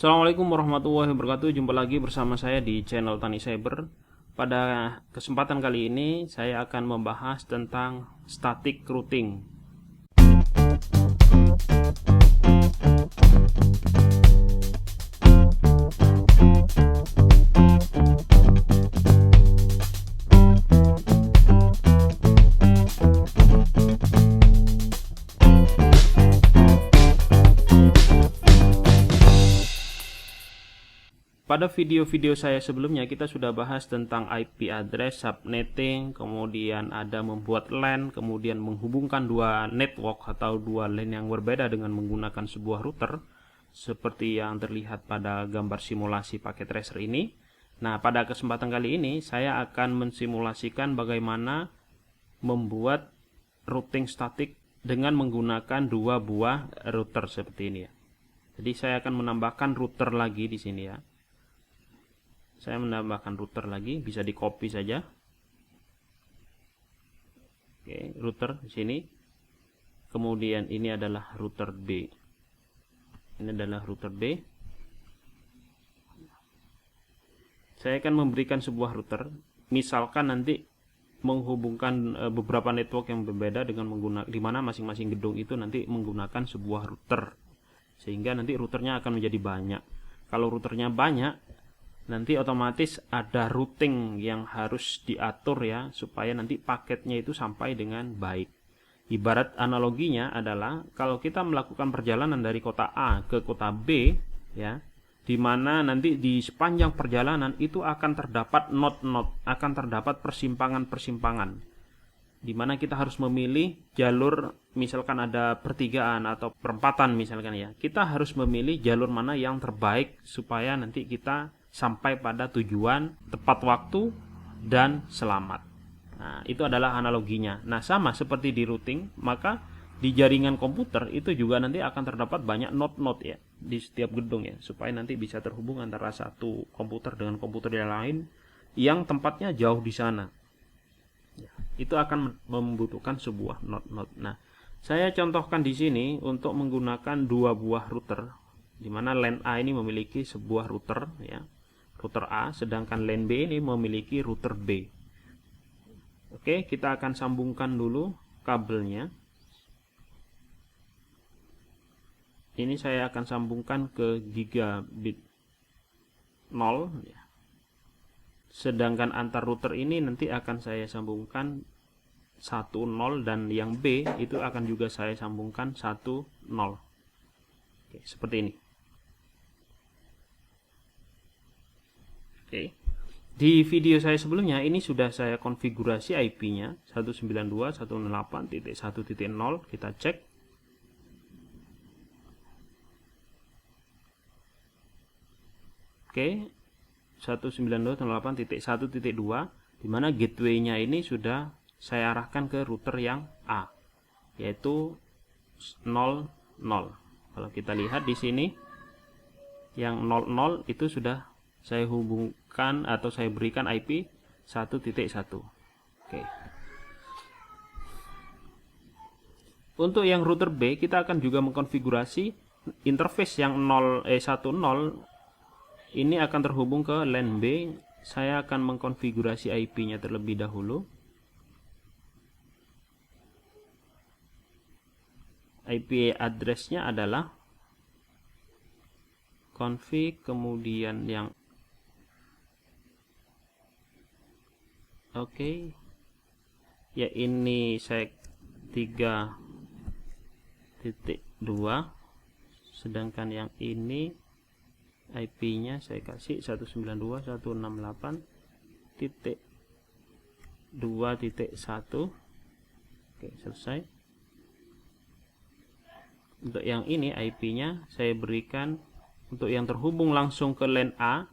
Assalamualaikum warahmatullahi wabarakatuh. Jumpa lagi bersama saya di channel Tani Cyber. Pada kesempatan kali ini saya akan membahas tentang static routing. Pada video-video saya sebelumnya kita sudah bahas tentang IP address, subnetting, kemudian ada membuat LAN, kemudian menghubungkan dua network atau dua LAN yang berbeda dengan menggunakan sebuah router seperti yang terlihat pada gambar simulasi paket tracer ini. Nah, pada kesempatan kali ini saya akan mensimulasikan bagaimana membuat routing statik dengan menggunakan dua buah router seperti ini ya. Jadi saya akan menambahkan router lagi di sini ya. Saya menambahkan router lagi, bisa di copy saja. Oke, router di sini. Kemudian ini adalah router B. Ini adalah router B. Saya akan memberikan sebuah router, misalkan nanti menghubungkan beberapa network yang berbeda dengan menggunakan di mana masing-masing gedung itu nanti menggunakan sebuah router. Sehingga nanti routernya akan menjadi banyak. Kalau routernya banyak, nanti otomatis ada routing yang harus diatur ya, supaya nanti paketnya itu sampai dengan baik. Ibarat analoginya adalah kalau kita melakukan perjalanan dari kota A ke kota B ya, di mana nanti di sepanjang perjalanan itu akan terdapat node-node, akan terdapat persimpangan-persimpangan, di mana kita harus memilih jalur. Misalkan ada pertigaan atau perempatan misalkan ya, kita harus memilih jalur mana yang terbaik supaya nanti kita sampai pada tujuan tepat waktu dan selamat. Nah, itu adalah analoginya. Nah, sama seperti di routing, maka di jaringan komputer itu juga nanti akan terdapat banyak node-node ya di setiap gedung ya, supaya nanti bisa terhubung antara satu komputer dengan komputer yang lain yang tempatnya jauh di sana. Itu akan membutuhkan sebuah node-node. Nah, saya contohkan di sini untuk menggunakan dua buah router, di mana LAN A ini memiliki sebuah router ya, router A, sedangkan LAN B ini memiliki router B. Oke, kita akan sambungkan dulu kabelnya. Ini saya akan sambungkan ke gigabit 0 ya. Sedangkan antar router ini nanti akan saya sambungkan 1,0 dan yang B itu akan juga saya sambungkan 1,0. Oke, seperti ini. Oke. Di video saya sebelumnya ini sudah saya konfigurasi IP-nya 192.168.1.0. Kita cek. Oke. 192.168.1.2, di mana gateway-nya ini sudah saya arahkan ke router yang A, yaitu 00. Kalau kita lihat di sini yang 00 itu sudah saya hubungkan atau saya berikan IP 1.1. Oke. Untuk yang router B kita akan juga mengkonfigurasi interface yang 10 ini akan terhubung ke LAN B. Saya akan mengkonfigurasi IP-nya terlebih dahulu. IP address-nya adalah config, kemudian yang oke. Ya, ini sek 3.2, sedangkan yang ini IP-nya saya kasih 192.168.2.1. Oke, selesai. Untuk yang ini IP-nya saya berikan, untuk yang terhubung langsung ke LAN A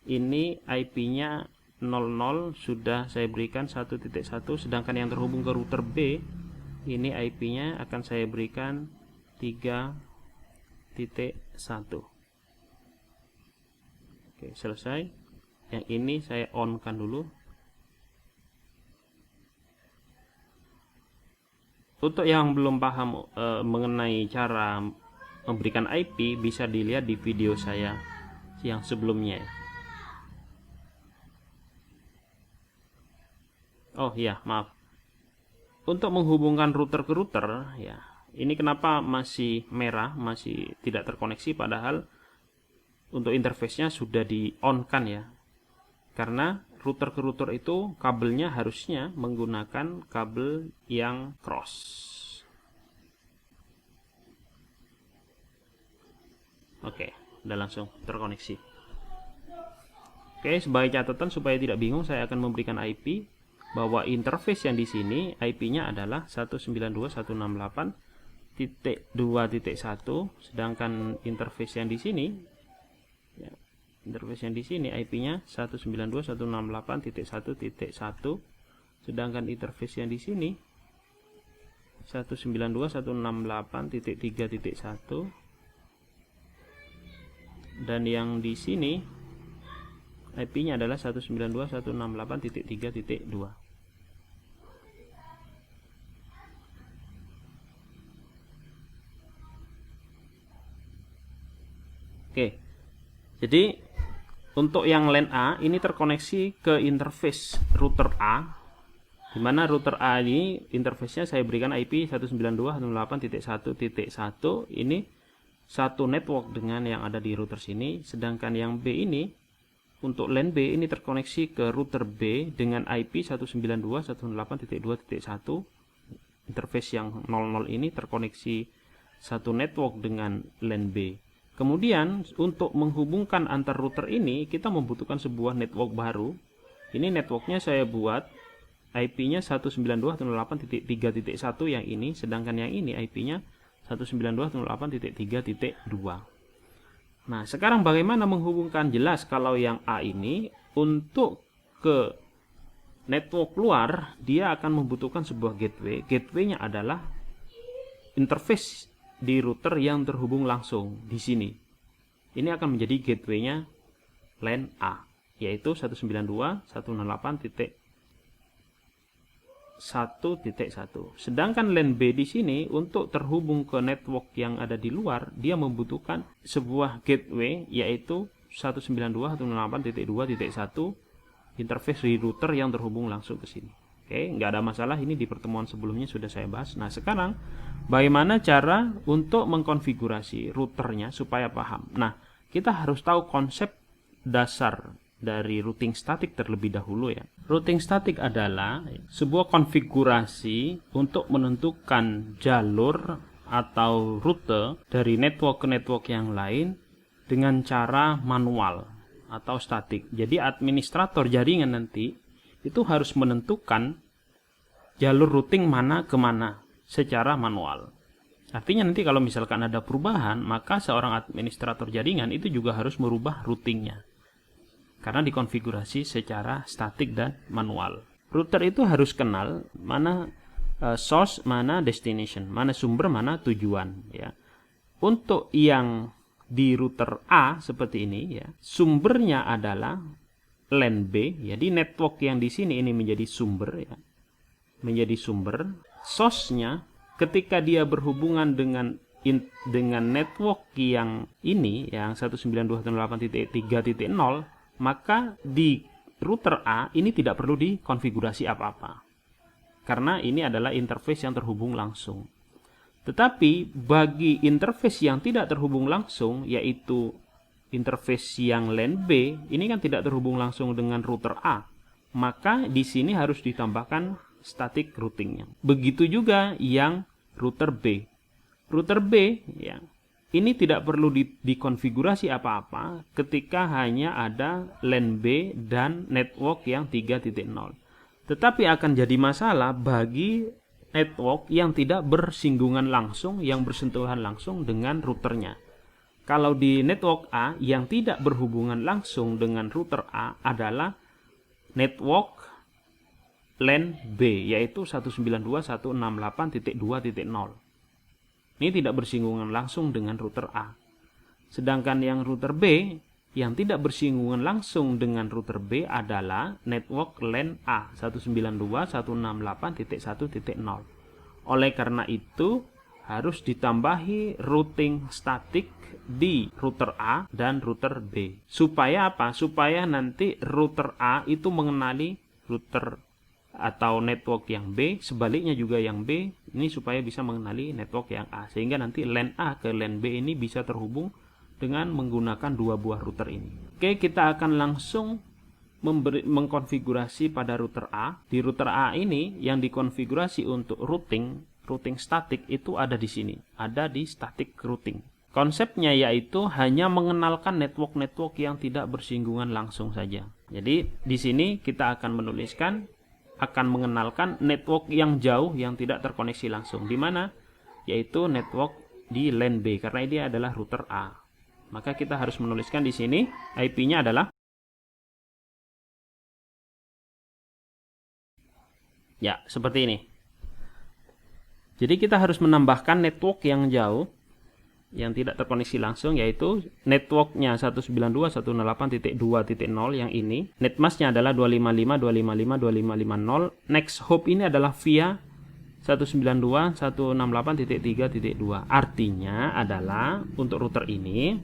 ini IP-nya 00 sudah saya berikan 1.1, sedangkan yang terhubung ke router B ini IP-nya akan saya berikan 3.1. Oke, selesai. Yang ini saya on kan dulu. Untuk yang belum paham mengenai cara memberikan IP bisa dilihat di video saya yang sebelumnya. Oh ya, maaf. Untuk menghubungkan router ke router ya, ini kenapa masih merah, masih tidak terkoneksi, padahal untuk interface-nya sudah di on kan ya. Karena router ke router itu kabelnya harusnya menggunakan kabel yang cross. Oke, udah langsung terkoneksi. Oke, sebagai catatan supaya tidak bingung, saya akan memberikan IP bahwa interface yang di sini IP-nya adalah 192.168.2.1, sedangkan interface yang di sini ya, interface yang di sini IP-nya 192.168.1.1, sedangkan interface yang di sini 192.168.3.1, dan yang di sini IP-nya adalah 192.168.3.2. Oke, jadi untuk yang LAN A ini terkoneksi ke interface router A, di mana router A ini interface-nya saya berikan IP 192.168.1.1. Ini satu network dengan yang ada di router sini, sedangkan yang B ini untuk LAN B ini terkoneksi ke router B dengan IP 192.168.2.1. Interface yang 00 ini terkoneksi satu network dengan LAN B. Kemudian untuk menghubungkan antar router ini kita membutuhkan sebuah network baru. Ini networknya saya buat IP-nya 192.168.3.1 yang ini, sedangkan yang ini IP-nya 192.168.3.2. Nah, sekarang bagaimana menghubungkan? Jelas kalau yang A ini untuk ke network luar dia akan membutuhkan sebuah gateway. Gateway-nya adalah interface di router yang terhubung langsung di sini. Ini akan menjadi gateway-nya LAN A, yaitu 192.168.1.1. Sedangkan LAN B di sini untuk terhubung ke network yang ada di luar, dia membutuhkan sebuah gateway yaitu 192.168.2.1 interface di router yang terhubung langsung ke sini. Oke, nggak ada masalah, ini di pertemuan sebelumnya sudah saya bahas. Nah, sekarang bagaimana cara untuk mengkonfigurasi routernya supaya paham. Nah, kita harus tahu konsep dasar dari routing static terlebih dahulu ya. Routing static adalah sebuah konfigurasi untuk menentukan jalur atau rute dari network ke network yang lain dengan cara manual atau statik. Jadi administrator jaringan nanti itu harus menentukan jalur routing mana ke mana secara manual. Artinya nanti kalau misalkan ada perubahan, maka seorang administrator jaringan itu juga harus merubah routingnya. Karena dikonfigurasi secara statik dan manual. Router itu harus kenal mana source, mana destination, mana sumber, mana tujuan ya. Untuk yang di router A seperti ini ya, sumbernya adalah LAN B, jadi network yang di sini ini menjadi sumber ya. Menjadi sumber. Source-nya ketika dia berhubungan dengan network yang ini yang 192.168.3.0, maka di router A ini tidak perlu dikonfigurasi apa-apa. Karena ini adalah interface yang terhubung langsung. Tetapi bagi interface yang tidak terhubung langsung, yaitu interface yang LAN B, ini kan tidak terhubung langsung dengan router A, maka di sini harus ditambahkan static routingnya. Begitu juga yang router B. Router B ya, ini tidak perlu dikonfigurasi apa-apa ketika hanya ada LAN B dan network yang 3.0. Tetapi akan jadi masalah bagi network yang tidak bersinggungan langsung, yang bersentuhan langsung dengan routernya. Kalau di network A yang tidak berhubungan langsung dengan router A adalah network LAN B, yaitu 192.168.2.0. Ini tidak bersinggungan langsung dengan router A. Sedangkan yang router B yang tidak bersinggungan langsung dengan router B adalah network LAN A 192.168.1.0. Oleh karena itu, harus ditambahi routing statik di router A dan router B. Supaya apa? Supaya nanti router A itu mengenali router atau network yang B, sebaliknya juga yang B ini supaya bisa mengenali network yang A, sehingga nanti LAN A ke LAN B ini bisa terhubung dengan menggunakan dua buah router ini. Oke, kita akan langsung mengkonfigurasi pada router A. Di router A ini yang dikonfigurasi untuk routing statik itu ada di sini, ada di static routing. Konsepnya yaitu hanya mengenalkan network-network yang tidak bersinggungan langsung saja. Jadi di sini kita akan menuliskan akan mengenalkan network yang jauh yang tidak terkoneksi langsung, di mana yaitu network di LAN B, karena ini adalah router A. Maka kita harus menuliskan di sini IP-nya adalah ya seperti ini. Jadi kita harus menambahkan network yang jauh yang tidak terkoneksi langsung, yaitu networknya 192.168.2.0 yang ini. Netmasknya adalah 255.255.255.0. Next hop ini adalah via 192.168.3.2. Artinya adalah untuk router ini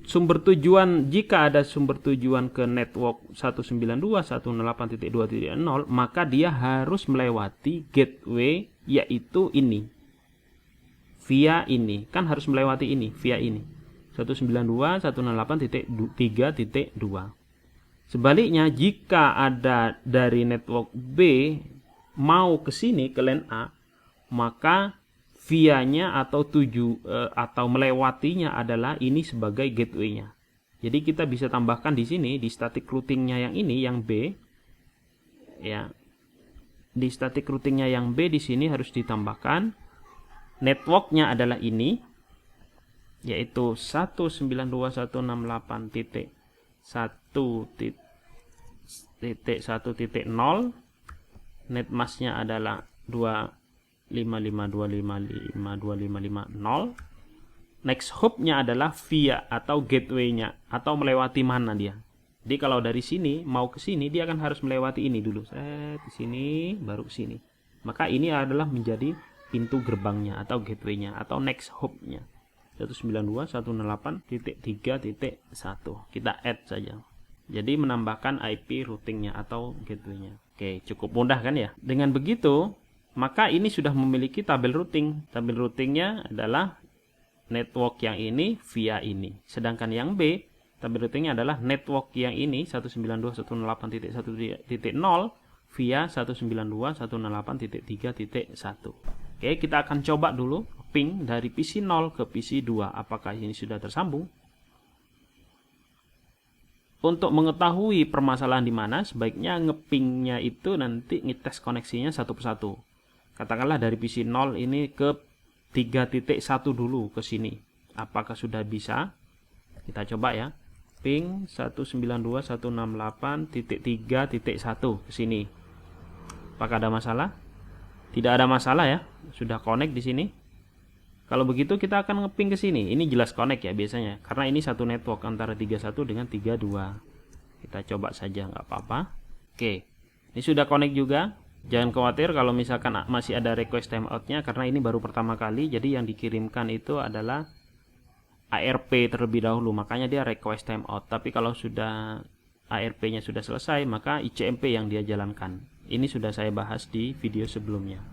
sumber tujuan, jika ada sumber tujuan ke network 192.168.2.0, maka dia harus melewati gateway, yaitu ini. Via ini, kan harus melewati ini, via ini 192.168.3.2. Sebaliknya, jika ada dari network B mau ke sini ke LAN A, maka via-nya atau atau melewatinya adalah ini sebagai gateway-nya. Jadi kita bisa tambahkan di sini di static routing-nya yang ini, yang B, ya. Di static routing-nya yang B di sini harus ditambahkan networknya adalah ini, yaitu 192.168.1.1.0. Netmasknya adalah 255.255.255.0. Next hop-nya adalah via atau gateway-nya, atau melewati mana dia. Jadi kalau dari sini mau ke sini, dia akan harus melewati ini dulu. Di sini baru ke sini. Maka ini adalah menjadi pintu gerbangnya atau gateway-nya atau next hop-nya 192.168.3.1. Kita add saja. Jadi menambahkan IP routing-nya atau gateway-nya. Oke, cukup mudah kan ya? Dengan begitu, maka ini sudah memiliki tabel routing. Tabel routing-nya adalah network yang ini via ini. Sedangkan yang B, tabel routing-nya adalah network yang ini 192.168.1.0 via 192.168.3.1. Oke, kita akan coba dulu ping dari PC 0 ke PC 2. Apakah ini sudah tersambung? Untuk mengetahui permasalahan di mana, sebaiknya ngepingnya itu nanti ngetes koneksinya satu persatu. Katakanlah dari PC 0 ini ke 3.1 dulu ke sini. Apakah sudah bisa? Kita coba ya. Ping 192.168.3.1 ke sini. Apakah ada masalah? Tidak ada masalah ya. Sudah connect di sini. Kalau begitu kita akan ngeping ke sini. Ini jelas connect ya biasanya, karena ini satu network antara 31 dengan 32. Kita coba saja, nggak apa-apa. Oke. Ini sudah connect juga. Jangan khawatir kalau misalkan masih ada request timeoutnya, karena ini baru pertama kali. Jadi yang dikirimkan itu adalah ARP terlebih dahulu, makanya dia request timeout. Tapi kalau sudah ARP-nya sudah selesai, maka ICMP yang dia jalankan. Ini sudah saya bahas di video sebelumnya.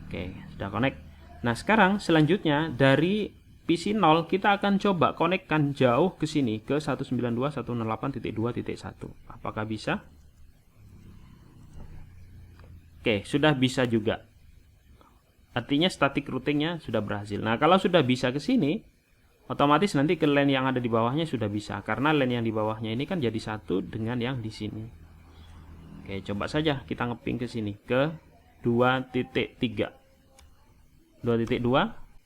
Oke, sudah connect. Nah, sekarang selanjutnya dari PC 0 kita akan coba konekkan jauh ke sini ke 192.168.2.1. Apakah bisa? Oke, sudah bisa juga. Artinya static routingnya sudah berhasil. Nah, kalau sudah bisa ke sini, otomatis nanti ke LAN yang ada di bawahnya sudah bisa, karena LAN yang di bawahnya ini kan jadi satu dengan yang di sini. Oke, coba saja kita ngeping ke sini ke 2.3. 2.2.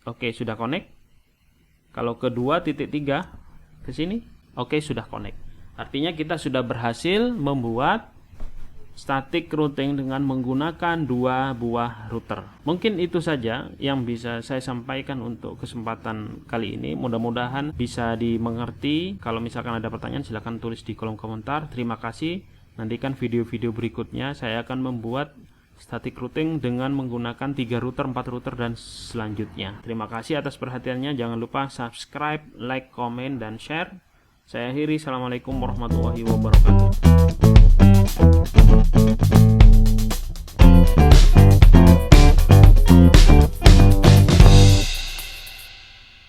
Oke, sudah connect. Kalau ke 2.3 ke sini, oke, sudah connect. Artinya kita sudah berhasil membuat static routing dengan menggunakan dua buah router. Mungkin itu saja yang bisa saya sampaikan untuk kesempatan kali ini. Mudah-mudahan bisa dimengerti. Kalau misalkan ada pertanyaan, silahkan tulis di kolom komentar. Terima kasih. Nantikan video-video berikutnya. Saya akan membuat static routing dengan menggunakan 3 router, 4 router dan selanjutnya. Terima kasih atas perhatiannya. Jangan lupa subscribe, like, komen, dan share. Saya akhiri. Assalamualaikum warahmatullahi wabarakatuh.